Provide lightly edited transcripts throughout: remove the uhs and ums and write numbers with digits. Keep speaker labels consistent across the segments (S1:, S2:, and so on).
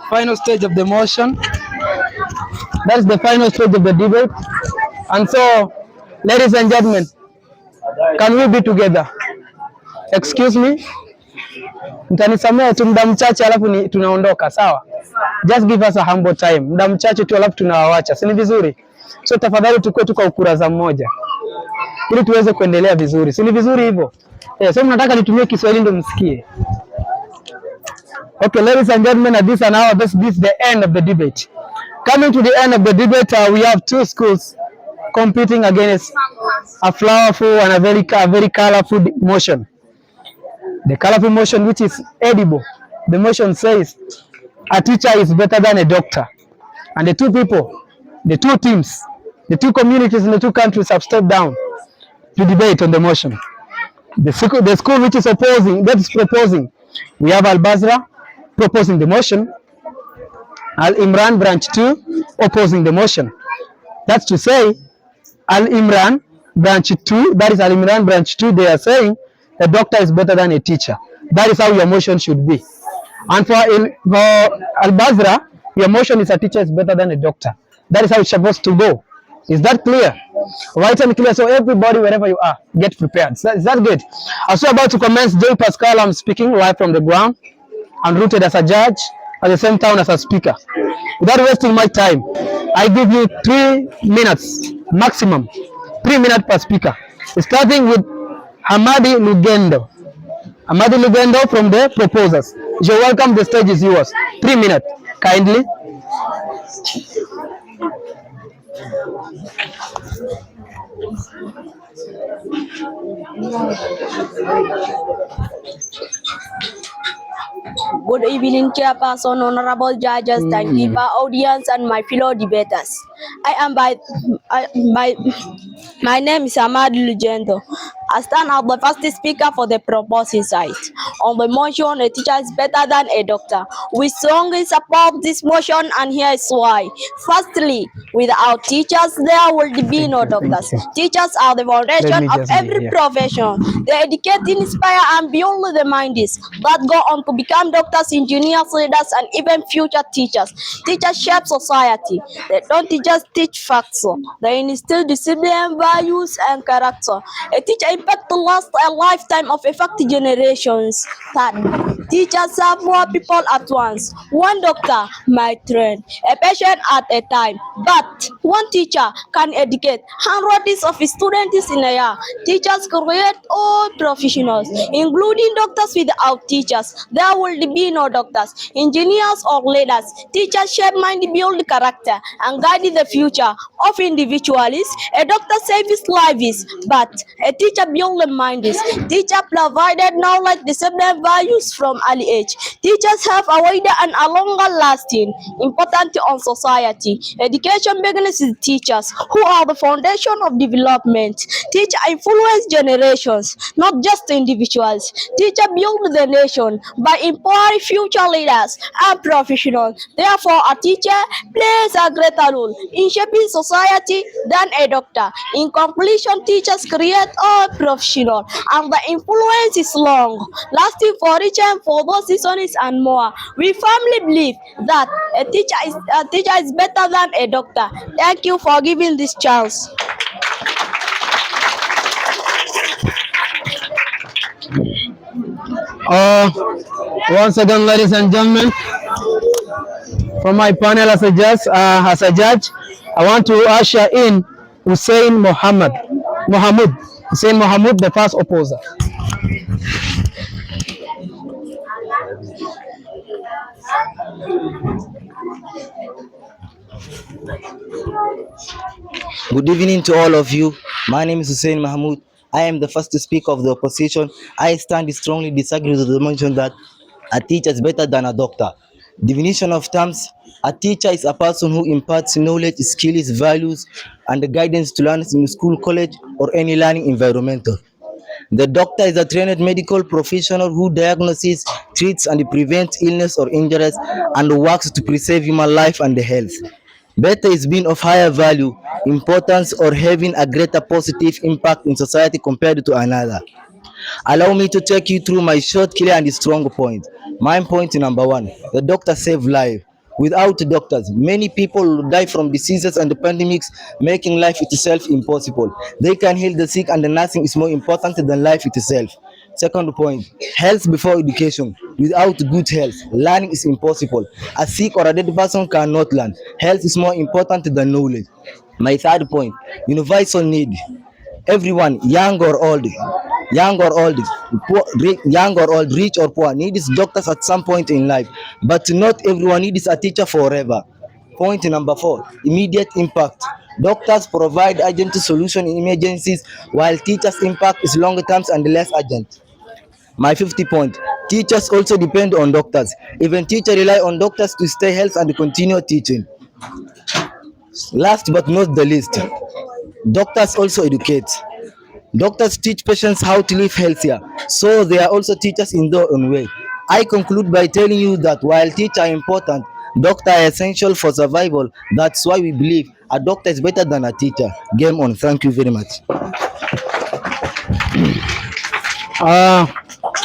S1: Final stage of the motion. That's the final stage of the debate. And so, ladies and gentlemen, can we be together? Excuse me, mtanisamea tu muda mchache alafu tunaondoka, sawa? Just give us a humble time, muda mchache tu alafu tunawawacha, si ni vizuri? So tafadhali tukue tu kwa ukuraza mmoja ili tuweze kuendelea vizuri, si ni vizuri hivyo? So mnataka nitumie Kiswahili ndio msikie. Okay, ladies and gentlemen, at this hour, this is the end of the debate. Coming to the end of the debate, we have two schools competing against a flowerful and a very colorful motion. The colorful motion, which is edible. The motion says, a teacher is better than a doctor. And the two people, the two teams, the two communities in the two countries have stepped down to debate on the motion. The school which is opposing, that is proposing, we have Al-Basra proposing the motion, Al-Imran branch 2 opposing the motion. That's to say, Al-Imran branch 2, that is Al-Imran branch 2, they are saying the doctor is better than a teacher. That is how your motion should be. And for Al-Basra, your motion is a teacher is better than a doctor. That is how it's supposed to go. Is that clear? Right and clear. So everybody, wherever you are, get prepared. Is that good? As we're about to commence, Joy Pascal, I'm speaking live from the ground. I'm rooted as a judge, at the same time as a speaker. Without wasting my time, I give you 3 minutes maximum, 3 minutes per speaker. Starting with Hamadi Lugendo. Hamadi Lugendo from the proposers. You're welcome, the stage is yours. 3 minutes, kindly.
S2: Good evening, Chairperson, honorable judges, timekeeper, audience, and my fellow debaters. My name is Ahmad Lugendo. I stand as the first speaker for the proposing side. On the motion, a teacher is better than a doctor. We strongly support this motion, and here is why. Firstly, without teachers, there will be no doctors. Teachers are the foundation of every profession. They educate, inspire, and build the minds that go on to become doctors, engineers, leaders, and even future teachers. Teachers shape society. They don't just teach facts, they instill discipline, values, and character. A teacher impact to last a lifetime of effective generations. Third, teachers serve more people at once. One doctor might train a patient at a time, but one teacher can educate hundreds of students in a year. Teachers create all professionals, including doctors. Without teachers, there will be no doctors, engineers, or leaders. Teachers shape mind, build character, and guide the future of individuals. A doctor saves lives, but a teacher builds minds. Teacher provided knowledge, discipline, values from early age. Teachers have a wider and a longer lasting impact on society. Education begins with teachers, who are the foundation of development. Teachers influence generations, not just individuals. Teachers build the nation by empowering future leaders and professionals. Therefore, a teacher plays a greater role in shaping society than a doctor. In conclusion, teachers create all professional, and the influence is long, lasting for rich and for those seasons and more. We firmly believe that a teacher is better than a doctor. Thank you for giving this chance.
S1: Once again, ladies and gentlemen, from my panel as a judge, I want to usher in Hussein Mohammed, the first opposer.
S3: Good evening to all of you. My name is Hussein Mahmoud. I am the first speaker of the opposition. I stand strongly disagree with the mention that a teacher is better than a doctor. Definition of terms: a teacher is a person who imparts knowledge, skills, values, and guidance to learners in school, college, or any learning environment. The doctor is a trained medical professional who diagnoses, treats, and prevents illness or injuries and works to preserve human life and health. Better is being of higher value, importance, or having a greater positive impact in society compared to another. Allow me to take you through my short, clear, and strong point. My point number one, the doctors save life. Without doctors, many people will die from diseases and pandemics, making life itself impossible. They can heal the sick, and the nursing is more important than life itself. Second point, health before education. Without good health, learning is impossible. A sick or a dead person cannot learn. Health is more important than knowledge. My third point, universal need. Everyone, young or old, rich or poor, needs doctors at some point in life, but not everyone needs a teacher forever. Point number four, immediate impact. Doctors provide urgent solution in emergencies, while teachers' impact is longer terms and less urgent. My 50 point, teachers also depend on doctors. Even teachers rely on doctors to stay healthy and continue teaching. Last but not the least, doctors also educate. Doctors teach patients how to live healthier, so they are also teachers in their own way. I conclude by telling you that while teachers are important, doctors are essential for survival. That's why we believe a doctor is better than a teacher. Game on. Thank you very much.
S1: Uh,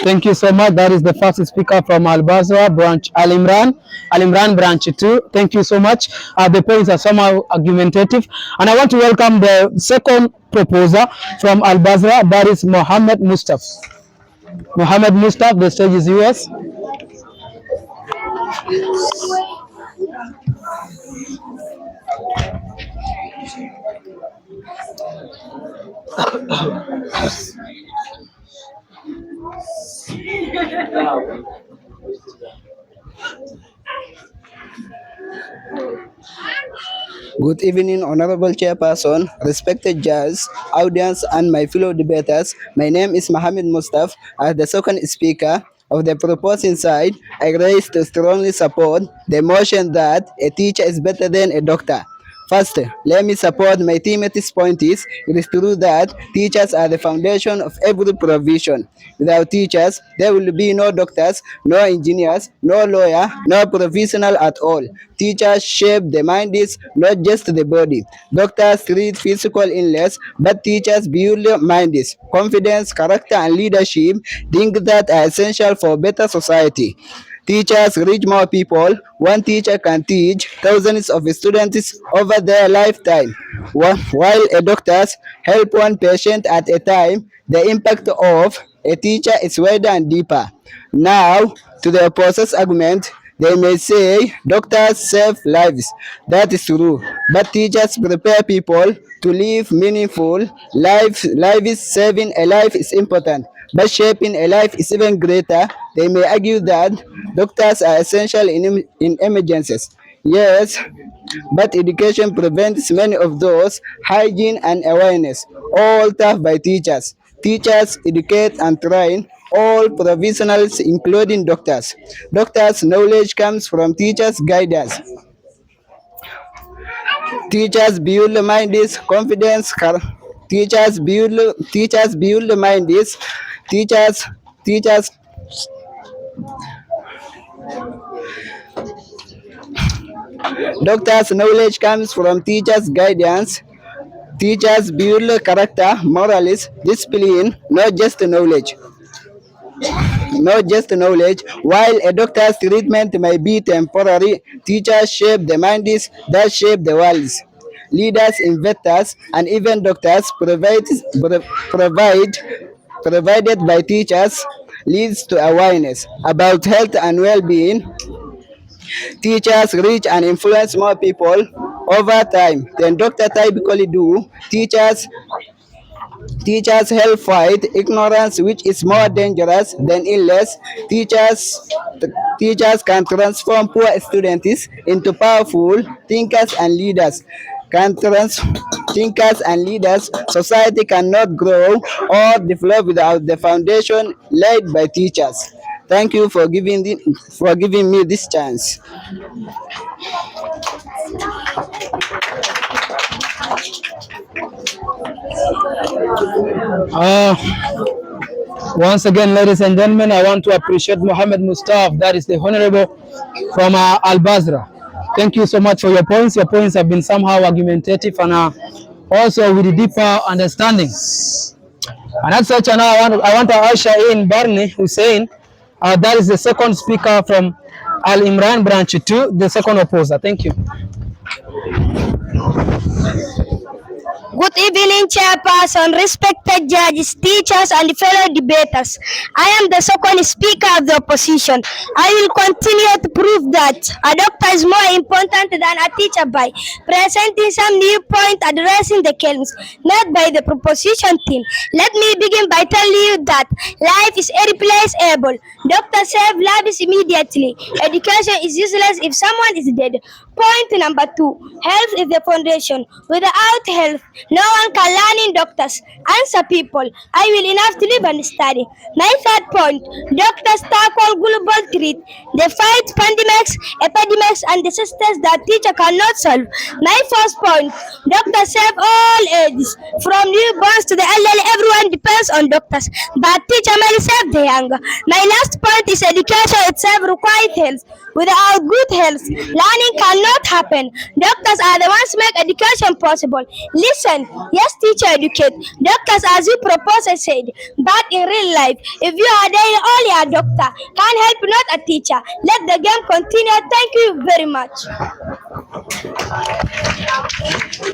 S1: Thank you so much. That is the first speaker from Al Basra branch, Al Imran branch 2. Thank you so much. The points are somehow argumentative. And I want to welcome the second proposer from Al Basra, that is Mohammed Mustaf. Mohammed Mustaf, the stage is yours.
S4: Good evening, Honorable Chairperson, respected judges, audience, and my fellow debaters. My name is Mohammed Mustaf. As the second speaker of the proposing side, I raise to strongly support the motion that a teacher is better than a doctor. First, let me support my teammate's point is, it is true that teachers are the foundation of every provision. Without teachers, there will be no doctors, no engineers, no lawyer, no professional at all. Teachers shape the mind is not just the body. Doctors treat physical illness, but teachers build minds, confidence, character, and leadership, things that are essential for better society. Teachers reach more people. One teacher can teach thousands of students over their lifetime, while a doctors help one patient at a time. The impact of a teacher is wider and deeper. Now, to the opposite argument, they may say doctors save lives. That is true. But teachers prepare people to live meaningful lives. Lives saving a life is important, but shaping a life is even greater. They may argue that doctors are essential in emergencies. Yes, but education prevents many of those. Hygiene and awareness, all taught by teachers. Teachers educate and train all professionals, including doctors. Doctors' knowledge comes from teachers' guidance. Teachers build the mind is confidence. Teachers build the mind is teachers teachers doctors' knowledge comes from teachers' guidance. Teachers build character, morals, discipline, not just knowledge. While a doctor's treatment may be temporary, teachers shape the minds that shape the worlds. Leaders, inventors, and even doctors provided by teachers leads to awareness about health and well-being. Teachers reach and influence more people over time than doctors typically do. Teachers help fight ignorance, which is more dangerous than illness. Teachers can transform poor students into powerful thinkers and leaders. Can trans- Thinkers and leaders. Society cannot grow or develop without the foundation laid by teachers. Thank you for giving me this chance.
S1: Uh, Once again, ladies and gentlemen, I want to appreciate Mohammed Mustaf, that is the Honorable from Al Basra. Thank you so much for your points. Your points have been somehow argumentative and also with a deeper understanding. And as such, now I want to usher in Barney Hussein, That is the second speaker from Al Imran branch 2, the second opposer. Thank you.
S5: Good evening, Chairperson, respected judges, teachers, and fellow debaters. I am the second speaker of the opposition. I will continue to prove that a doctor is more important than a teacher by presenting some new point addressing the claims made by the proposition team. Let me begin by telling you that life is irreplaceable. Doctors save lives immediately. Education is useless if someone is dead. Point number 2. Health is the foundation. Without health, no one can learn in doctors. Answer people. I will enough to live and study. My third point. Doctors tackle global threat. They fight pandemics, epidemics, and disasters that teacher cannot solve. My first point. Doctors save all ages. From newborns to the elderly, everyone depends on doctors. But teacher may save the young. My last point is education itself requires health. Without good health, learning cannot happen. Doctors are the ones who make education possible. Listen, yes, teacher educate. Doctors, as you propose, I said. But in real life, if you are there, only a doctor can help, not a teacher. Let the game continue. Thank you very much.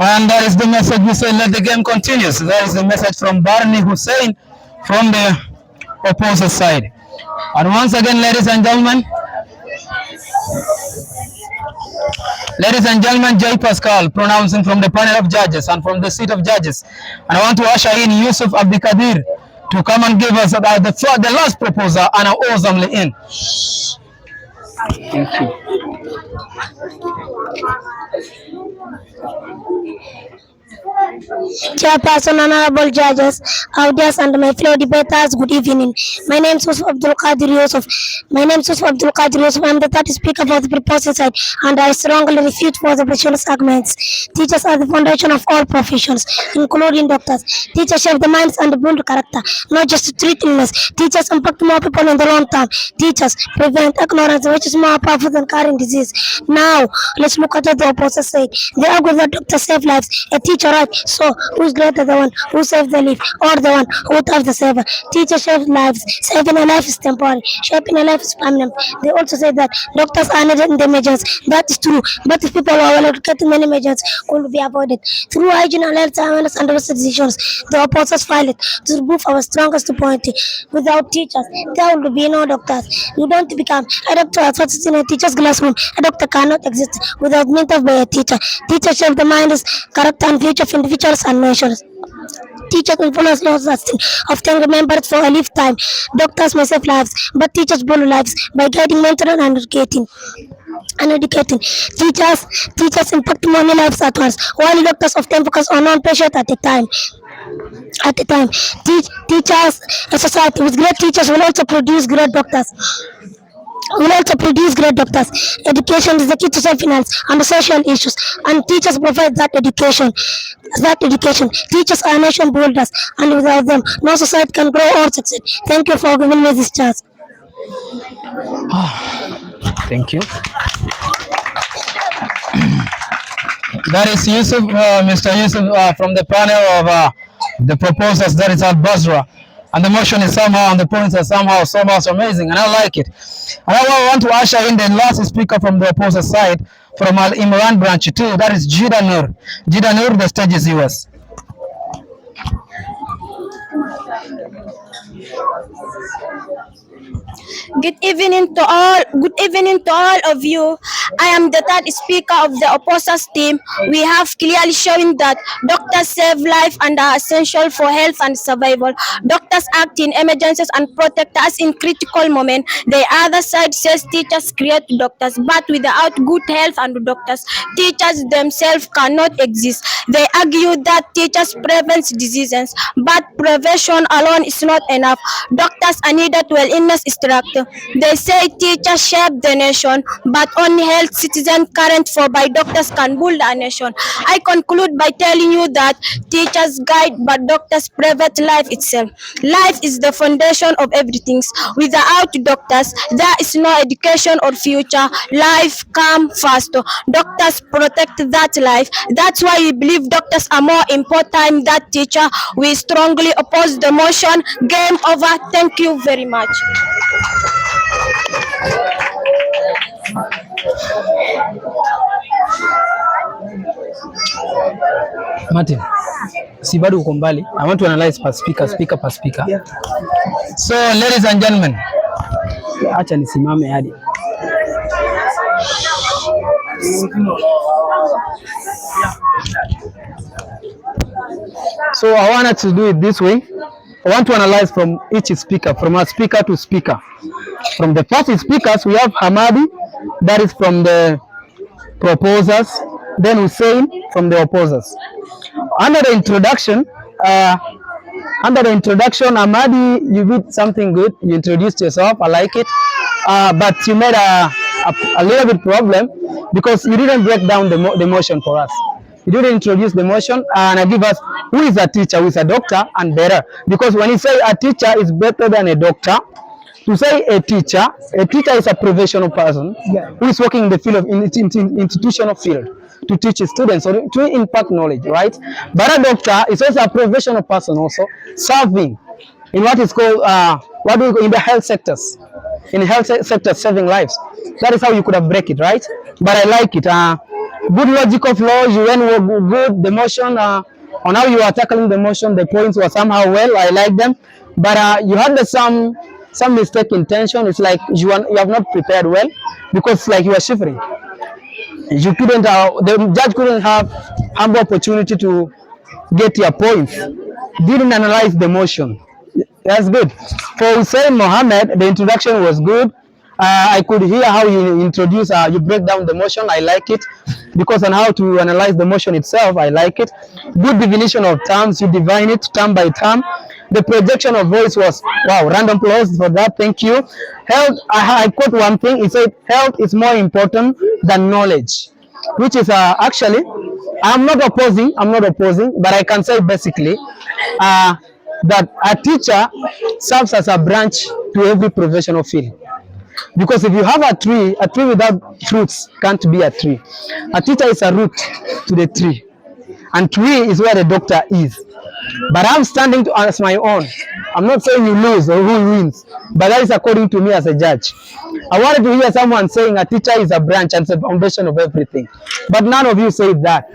S1: And that is the message we say, let the game continue. So that is the message from Barney Hussein from the opposite side. And once again, ladies and gentlemen, Jay Pascal pronouncing from the panel of judges and from the seat of judges. And I want to usher in Yusuf Abdikadir to come and give us the last proposal and awesomely in. Thank you.
S5: Chairperson, honorable judges, audience, and my fellow debaters, good evening. My name is Abdul Qadir Yusuf. I am the third speaker for the proposal side, and I strongly refute for the previous arguments. Teachers are the foundation of all professions, including doctors. Teachers shape the minds and build character, not just to treat illness. Teachers impact more people in the long term. Teachers prevent ignorance, which is more powerful than carrying disease. Now, let's look at what the opposite side. They argue that doctors save lives, a teacher right. So, who's greater, the one who saves the life or the one who touches the saver? Teachers save lives. Saving a life is temporary. Shaping a life is permanent. They also say that doctors are needed in the emergency. That is true. But if people are well educated, many emergencies could be avoided. Through hygiene and health awareness and those decisions, the opposers filed it to remove our strongest point. Without teachers, there will be no doctors. You don't become a doctor as what is in a teacher's classroom. A doctor cannot exist without mentor by a teacher. Teachers shape the minds, character, and future of individuals and nations. Teachers influence laws often remembered for a lifetime. Doctors may save lives, but teachers build lives by guiding, mentoring, and educating. Teachers impact many lives at once, while doctors often focus on one patient at a time. Teachers, a society with great teachers will also produce great doctors. Education is the key to self-finance and social issues, and teachers provide that education. Teachers are nation builders, and without them, no society can grow or succeed. Thank you for giving me this chance.
S1: Thank you. That is Yusuf, Mr. Yusuf from the panel of the proposals. That is Al Basra. And the motion is somehow, and the points are somehow so much amazing, and I like it. And I want to usher in the last speaker from the opposite side, from Al Imran branch 2, that is Jida Nur. Jida Nur, the stage is yours.
S5: Good evening to all of you. I am the third speaker of the opposers team. We have clearly shown that doctors save life and are essential for health and survival. Doctors act in emergencies and protect us in critical moments. The other side says teachers create doctors, but without good health and doctors, teachers themselves cannot exist. They argue that teachers prevent diseases, but prevention alone is not enough. Doctors are needed when illness is tracked. They say teachers shape the nation, but only health citizens cared for by doctors can build a nation. I conclude by telling you that teachers guide, but doctors prevent life itself. Life is the foundation of everything. Without doctors, there is no education or future. Life comes first. Doctors protect that life. That's why we believe doctors are more important than teachers. We strongly oppose the motion. Game over. Thank you very much.
S1: Martin, si bado uko mbali. I want to analyze per speaker, speaker per speaker. So ladies and gentlemen, acha nisimame hadi. So I wanted to do it this way. I want to analyze from each speaker, from a speaker to speaker. From the first speakers, we have Hamadi, that is from the proposers, then Hussein from the opposers. Under the introduction, Hamadi, you did something good. You introduced yourself. I like it. But you made a little bit problem because you didn't break down the motion for us. You didn't introduce the motion and give us who is a teacher, who is a doctor, and better. Because when you say a teacher is better than a doctor, to say a teacher is a professional person who is working in the field of institutional field to teach students or to impact knowledge, right? But a doctor is also a professional person also serving in what is called in the health sectors, in health sectors saving lives. That is how you could have break it, right? But I like it. Good logical flow. You went good. The motion on how you are tackling the motion, the points were somehow well. I like them, but you had some mistake in tension. It's like you have not prepared well because like you are shivering. You couldn't. The judge couldn't have ample opportunity to get your points. Didn't analyze the motion. That's good. For Hussein Mohammed, the introduction was good. I could hear how you introduce, you break down the motion. I like it because on how to analyze the motion itself, I like it. Good definition of terms, you define it term by term. The projection of voice was, wow, random applause for that. Thank you. Health, I quote one thing. It said, health is more important than knowledge, which is actually, I'm not opposing, but I can say basically that a teacher serves as a branch to every professional field. Because if you have a tree without fruits can't be a tree. A teacher is a root to the tree, and tree is where the doctor is. But I'm standing to as my own. I'm not saying you lose or who wins, but that is according to me as a judge. I wanted to hear someone saying a teacher is a branch and the foundation of everything, but none of you said that.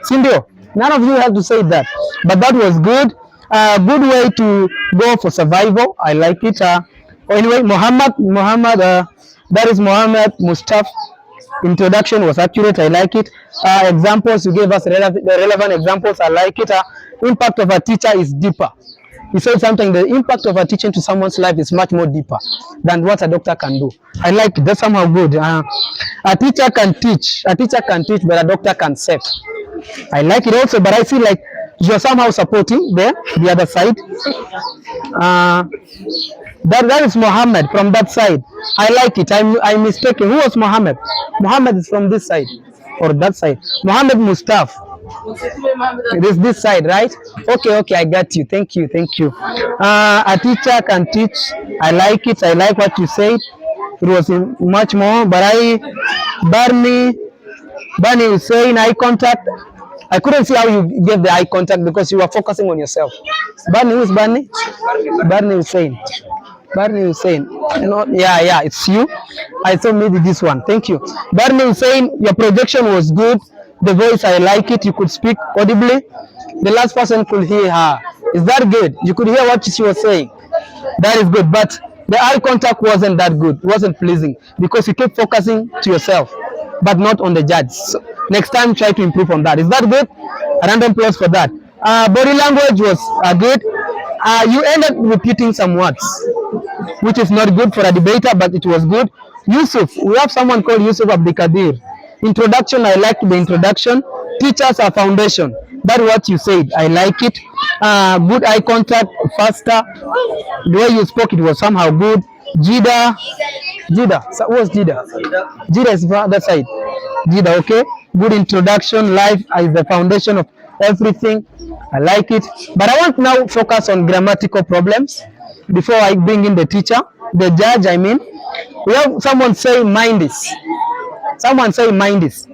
S1: Cindy, none of you have to say that. But that was good. Good way to go for survival. I like it. Anyway, Muhammad, that is Muhammad Mustaf. Introduction was accurate. I like it. Examples, you gave us relevant examples. I like it. Impact of a teacher is deeper. He said something. The impact of a teaching to someone's life is much more deeper than what a doctor can do. I like it. That's somehow good. A teacher can teach, but a doctor can save. I like it also, but I feel like you're somehow supporting the other side. That is Muhammad from that side. I like it. I'm mistaken. Who was Muhammad? Muhammad is from this side or that side. Muhammad Mustaf. It is this side, right? Okay, I got you. Thank you. A teacher can teach. I like it. I like what you said. It was much more, but Barney is saying eye contact. I couldn't see how you gave the eye contact because you were focusing on yourself. Barney, who is Barney? Barney Hussein. You know, yeah, it's you. I thought maybe this one. Thank you. Barney Hussein, your projection was good. The voice, I like it. You could speak audibly. The last person could hear her. Is that good? You could hear what she was saying. That is good. But the eye contact wasn't that good. It wasn't pleasing because you kept focusing to yourself, but not on the judge. So next time, try to improve on that. Is that good? A random applause for that. Body language was good. You ended repeating some words, which is not good for a debater, but it was good. Yusuf, we have someone called Yusuf Abdikadir. Introduction, I liked the introduction. Teachers are foundation. That's what you said. I like it. Good eye contact, faster. The way you spoke, it was somehow good. Jida. So what's Jida? Jida is from that side. Jida, okay. Good introduction. Life is the foundation of everything. I like it. But I want now focus on grammatical problems before I bring in the teacher, the judge. I mean, we have someone say mind is. Someone say mind is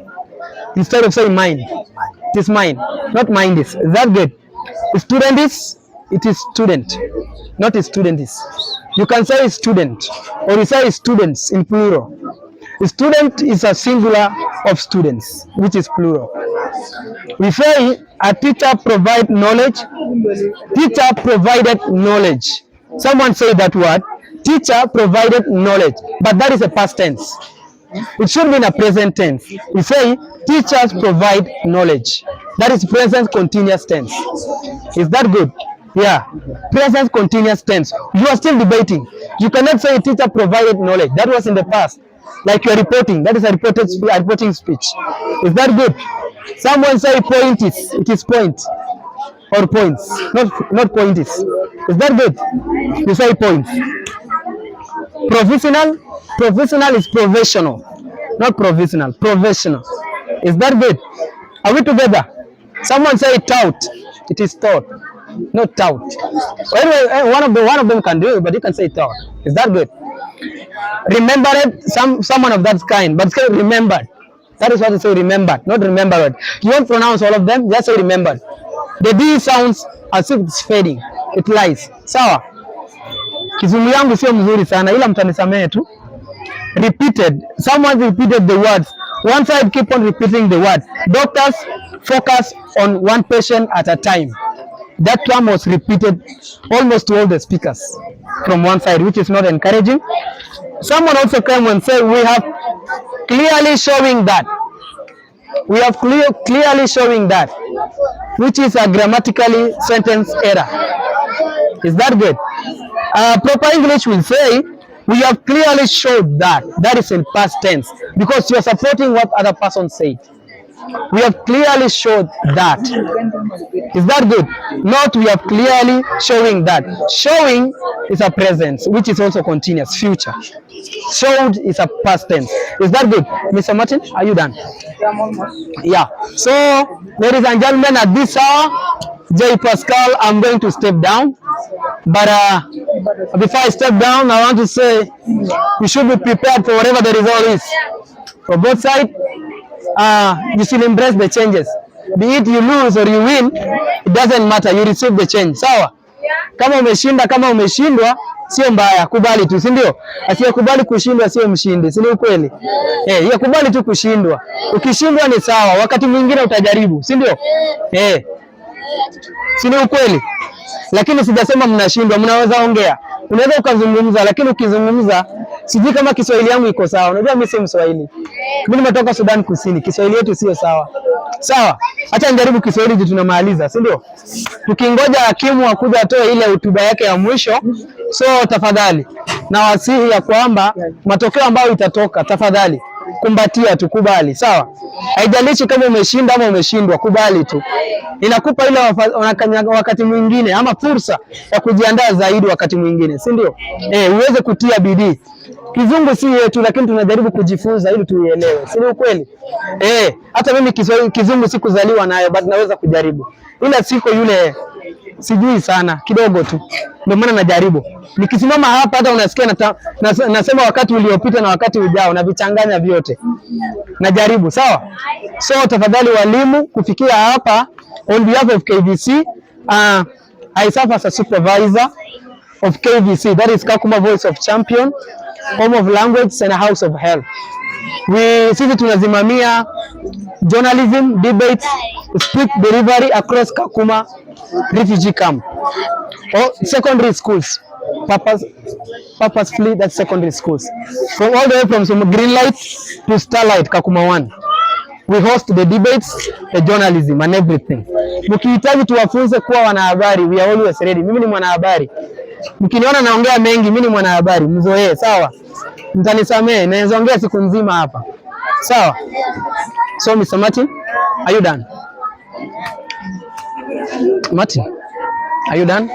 S1: instead of saying mind. It is mind, not mind is. Is that good? Student is. It is student, not a student is. You can say student or you say students in plural. Student is a singular of students, which is plural. We say a teacher provide knowledge. Teacher provided knowledge. Someone say that word. Teacher provided knowledge, but that is a past tense. It should be in a present tense. We say teachers provide knowledge. That is present continuous tense. Is that good? Yeah. Present continuous tense. You are still debating. You cannot say teacher provided knowledge. That was in the past. Like you are reporting. That is a reporting speech. Is that good? Someone say point is. It is point. Or points. Not point is. Is that good? You say points. Professional. Professional is professional. Not provisional. Professional. Is that good? Are we together? Someone say tout. It is tout. Not tout. Anyway, one of them can do it, but you can say tout. Is that good? Remembered. Someone of that kind, but say remembered. That is what they say remembered, not remembered. You won't pronounce all of them, just say remembered. The D sounds as if it's fading. It lies. Sawa. Kizungu yangu sio mzuri sana ila mtanisamehe tu. Repeated. Someone repeated the words. One side keep on repeating the word. Doctors focus on one patient at a time. That term was repeated almost to all the speakers from one side, which is not encouraging. Someone also came and said, we have clearly showing that. We have clearly showing that, which is a grammatically sentence error. Is that good? Proper English will say, we have clearly showed that. That is in past tense because you are supporting what other person said. We have clearly showed that. Is that good? Not we have clearly showing that. Showing is a present, which is also continuous, future. Showed is a past tense. Is that good? Mr. Martin, are you done? Yeah. So, ladies and gentlemen, at this hour, J. Pascal, I'm going to step down. But before I step down, I want to say you should be prepared for whatever the result is. For both sides, you should embrace the changes. Be it you lose or you win, it doesn't matter. You receive the change. Sawa? Kama umeshinda, kama umeshindwa, sio mbaya, kubali tu, si ndio? Asiyekubali kushindwa sio mshindi, si ukweli? Yakubali tu kushindwa. Ukishindwa ni sawa, wakati mwingine utajaribu, si ndio? Si ukweli? Lakini sijasema mnashindwa, mnaweza ongea. Unaweza ukazungumza, lakini ukizungumza, sijui kama Kiswahili yangu iko sawa. Unajua mimi si Mswahili. Mimi nimetoka Sudan Kusini. Kiswahili yetu sio sawa. Sawa? Acha nijaribu Kiswahili ndio tunamaliza, si ndio? Tukingoja hakimu akuja atoe ile hotuba yake ya mwisho. So tafadhali na wasihi ya kwamba matokeo ambayo itatoka, tafadhali kumbatia tu, kubali. Sawa? Haijalishi kama umeshinda ama umeshindwa, kubali tu. Inakupa ile wakati mwingine ama fursa ya kujiandaa zaidi wakati mwingine, si ndio? Uweze kutia bidii. Kizungu si yetu, lakini tunajaribu kujifunza ili tuielewe. Si ukweli? Hata mimi Kizungu sikuzaliwa nayo, but naweza kujaribu. Ila siko yule, sijui sana, kidogo tu. Ndio maana najaribu. Nikisimama hapa hata unasikia nasema wakati uliopita na wakati ujao na vichanganya vyote. Najaribu, sawa? So tafadhali walimu, kufikia hapa, on behalf of KVC, I serve as a supervisor of KVC, that is Kakuma Voice of Champion, Home of Language and a House of Health. Sisi tunazimamia journalism, debates, speech delivery across Kakuma Refugee Camp. Secondary schools, purposefully that's secondary schools. From all the way from some green light to starlight, Kakuma 1. We host the debates, the journalism and everything. Mkihitaji tuwafunze kuwa wanahabari, we are always ready. Mimi ni mwanahabari. Mkiniona naongea mengi, mimi ni mwanahabari. Mzoee, sawa? Mtanisamee, naweza ongea siku nzima hapa. Sawa? So Mr. Martin, are you done? Martin, are you done?